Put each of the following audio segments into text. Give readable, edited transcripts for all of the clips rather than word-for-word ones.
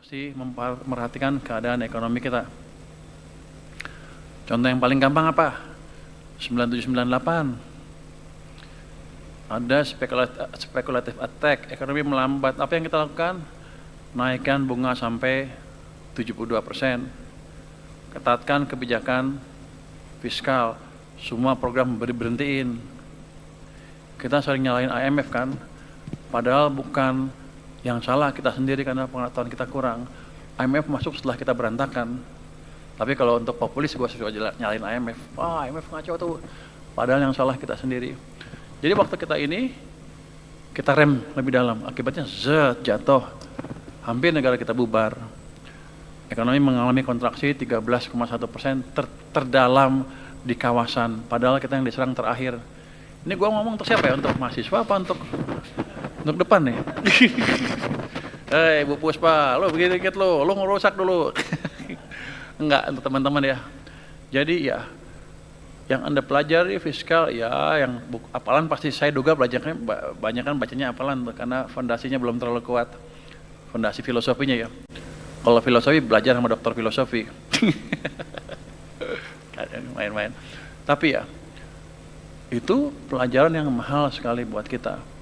pasti memperhatikan keadaan ekonomi kita. Contoh yang paling gampang apa? 9798. Ada speculative attack, ekonomi melambat. Apa yang kita lakukan? Naikkan bunga sampai 72%. Ketatkan kebijakan fiskal. Semua program berhentiin. Kita sering nyalain IMF kan? Padahal bukan yang salah kita sendiri karena pengetahuan kita kurang. IMF masuk setelah kita berantakan. Tapi kalau untuk populis gue suka nyalain IMF. Wah, IMF ngaco tuh. Padahal yang salah kita sendiri. Jadi waktu kita ini, kita rem lebih dalam. Akibatnya jatuh. Hampir negara kita bubar. Ekonomi mengalami kontraksi 13,1% terdalam di kawasan. Padahal kita yang diserang terakhir. Ini gue ngomong untuk siapa ya? Untuk mahasiswa apa untuk depan nih? Hei Bu Puspa, lo begini dikit lo ngerusak dulu. Enggak, untuk teman-teman ya. Jadi ya, yang Anda pelajari fiskal ya, yang apalan pasti saya duga belajarnya banyak kan bacanya apalan karena fondasinya belum terlalu kuat. Fondasi filosofinya ya. Kalau filosofi belajar sama dokter filosofi. Main-main. Tapi ya, itu pelajaran yang mahal sekali buat kita.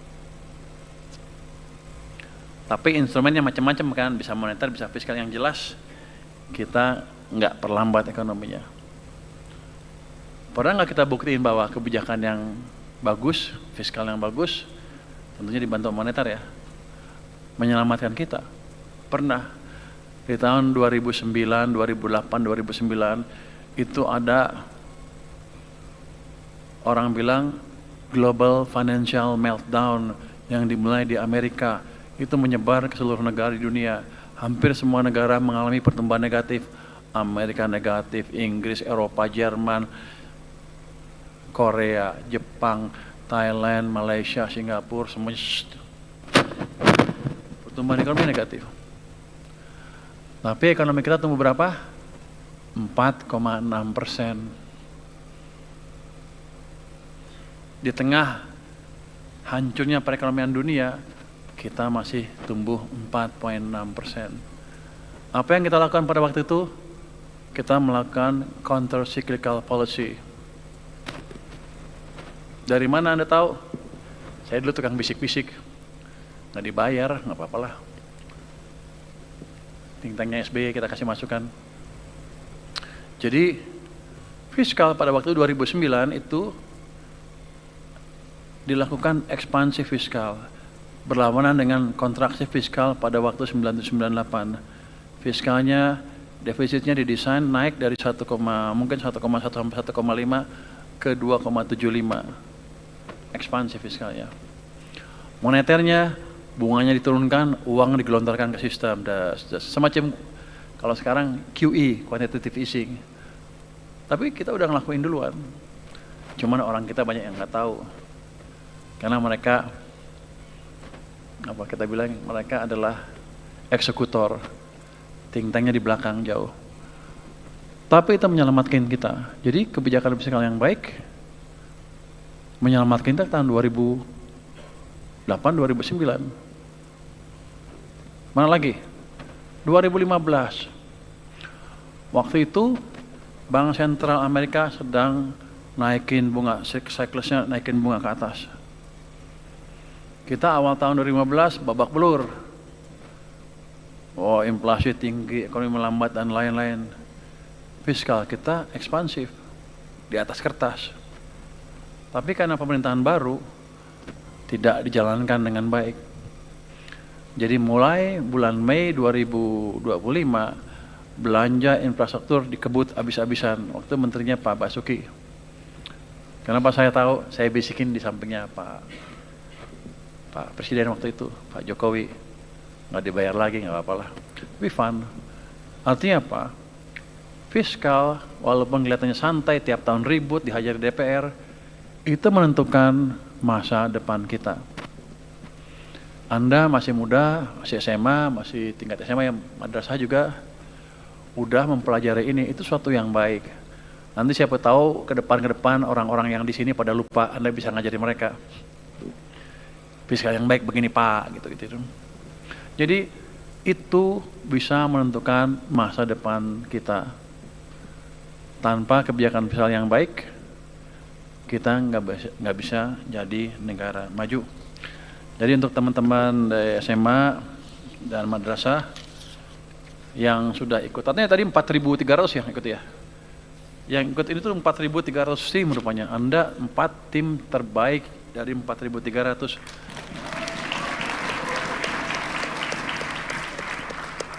Tapi instrumennya macam-macam kan, bisa moneter, bisa fiskal. Yang jelas kita nggak perlambat ekonominya. Pernah nggak kita buktiin bahwa kebijakan yang bagus, fiskal yang bagus, tentunya dibantu moneter ya, menyelamatkan kita? Pernah. Di tahun 2009, 2008, 2009 itu ada orang bilang global financial meltdown yang dimulai di Amerika. Itu menyebar ke seluruh negara di dunia. Hampir semua negara mengalami pertumbuhan negatif. Amerika negatif, Inggris, Eropa, Jerman, Korea, Jepang, Thailand, Malaysia, Singapura, semuanya pertumbuhan ekonomi negatif. Tapi ekonomi kita tumbuh berapa? 4,6%. Di tengah hancurnya perekonomian dunia, kita masih tumbuh 4,6%. Apa yang kita lakukan pada waktu itu? Kita melakukan counter cyclical policy. Dari mana Anda tahu? Saya dulu tukang bisik-bisik, nggak dibayar, nggak apa-apa lah. Think tanknya SBY kita kasih masukan. Jadi fiskal pada waktu 2009 itu dilakukan ekspansi fiskal berlawanan dengan kontraksi fiskal pada waktu 1998. Fiskalnya, defisitnya didesain naik dari 1,1 sampai 1,5 ke 2,75. Ekspansi fiskalnya. Moneternya, bunganya diturunkan, uang digelontorkan ke sistem. Semacam kalau sekarang QE, quantitative easing. Tapi kita udah ngelakuin duluan. Cuman orang kita banyak yang nggak tahu. Karena mereka, apa kita bilang, mereka adalah eksekutor. Think tanknya di belakang jauh. Tapi itu menyelamatkan kita. Jadi kebijakan fiskal yang baik menyelamatkan kita tahun 2008, 2009. Mana lagi? 2015. Waktu itu Bank Sentral Amerika sedang naikin bunga, siklusnya naikin bunga ke atas. Kita awal tahun 2015 babak belur. Oh, inflasi tinggi, ekonomi melambat dan lain-lain. Fiskal kita ekspansif di atas kertas. Tapi karena pemerintahan baru tidak dijalankan dengan baik. Jadi mulai bulan Mei 2025 belanja infrastruktur dikebut habis-habisan. Waktu menterinya Pak Basuki. Kenapa saya tahu? Saya bisikin di sampingnya Pak Presiden waktu itu, Pak Jokowi. Nggak dibayar lagi, nggak apa-apa lah. Tapi fun. Artinya apa? Fiskal, walaupun kelihatannya santai, tiap tahun ribut, dihajar di DPR, itu menentukan masa depan kita. Anda masih muda, masih SMA, masih tingkat SMA yang madrasah juga, udah mempelajari ini, itu suatu yang baik. Nanti siapa tahu ke depan orang-orang yang di sini pada lupa, Anda bisa ngajari mereka. Fiskal yang baik begini Pak, gitu. Jadi itu bisa menentukan masa depan kita. Tanpa kebijakan fiskal yang baik, kita nggak bisa jadi negara maju. Jadi untuk teman-teman dari SMA dan madrasah yang sudah ikut, artinya tadi 4.300 yang ikut ya. Yang ikut ini tuh 4.300 tim rupanya. Anda 4 tim terbaik dari 4.300.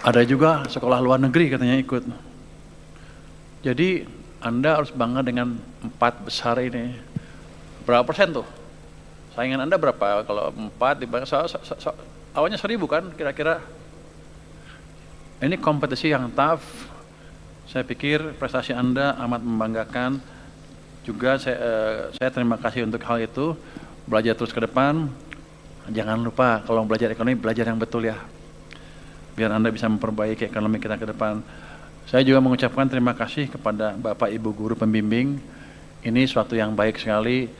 Ada juga sekolah luar negeri katanya ikut. Jadi Anda harus bangga dengan 4 besar ini. Berapa persen tuh? Saingan Anda berapa? Kalau 4 dibanding awalnya 1.000 kan kira-kira. Ini kompetisi yang tough. Saya pikir prestasi Anda amat membanggakan. Juga saya terima kasih untuk hal itu. Belajar terus ke depan. Jangan lupa kalau belajar ekonomi, belajar yang betul ya. Biar Anda bisa memperbaiki ekonomi kita ke depan. Saya juga mengucapkan terima kasih kepada Bapak Ibu Guru Pembimbing. Ini suatu yang baik sekali,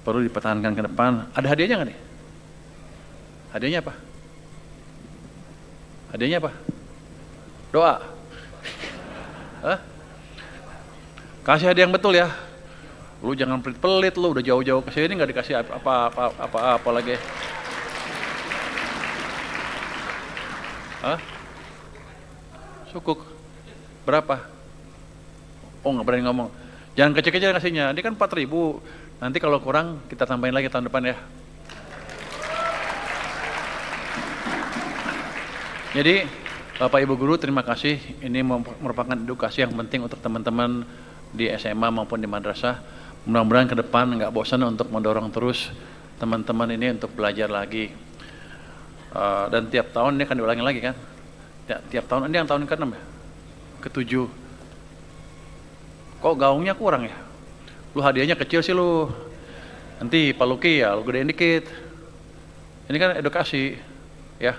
perlu dipertahankan ke depan. Ada hadiahnya nggak nih? Hadiahnya apa? Hadiahnya apa? Doa. Hah? Kasih hadiah yang betul ya. Lu jangan pelit-pelit, lu udah jauh-jauh ke sini nggak dikasih apa-apa lagi. Hah? Sukuk. Berapa? Oh nggak berani ngomong. Jangan kecil-kecil kasihnya. Ini kan 4.000. Nanti kalau kurang kita tambahin lagi tahun depan ya. Jadi Bapak Ibu Guru terima kasih. Ini merupakan edukasi yang penting untuk teman-teman di SMA maupun di madrasah. Mudah-mudahan ke depan nggak bosan untuk mendorong terus teman-teman ini untuk belajar lagi. Dan tiap tahun ini akan diulangi lagi kan? Tiap tahun, ini yang tahun ke-6 ya? Ke-7. Kok gaungnya kurang ya? Lu hadiahnya kecil sih lu. Nanti Pak Luki ya, lu gedein dikit. Ini kan edukasi, ya.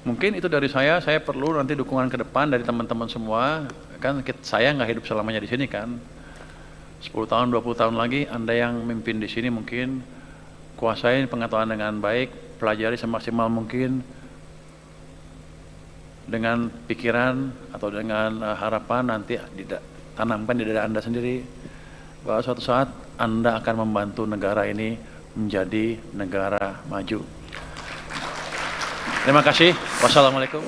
Mungkin itu dari saya perlu nanti dukungan ke depan dari teman-teman semua. Kan saya nggak hidup selamanya di sini kan. 10 tahun, 20 tahun lagi Anda yang memimpin di sini mungkin kuasain pengetahuan dengan baik, pelajari semaksimal mungkin dengan pikiran atau dengan harapan nanti tanamkan di diri Anda sendiri bahwa suatu saat Anda akan membantu negara ini menjadi negara maju. Terima kasih. Wassalamualaikum.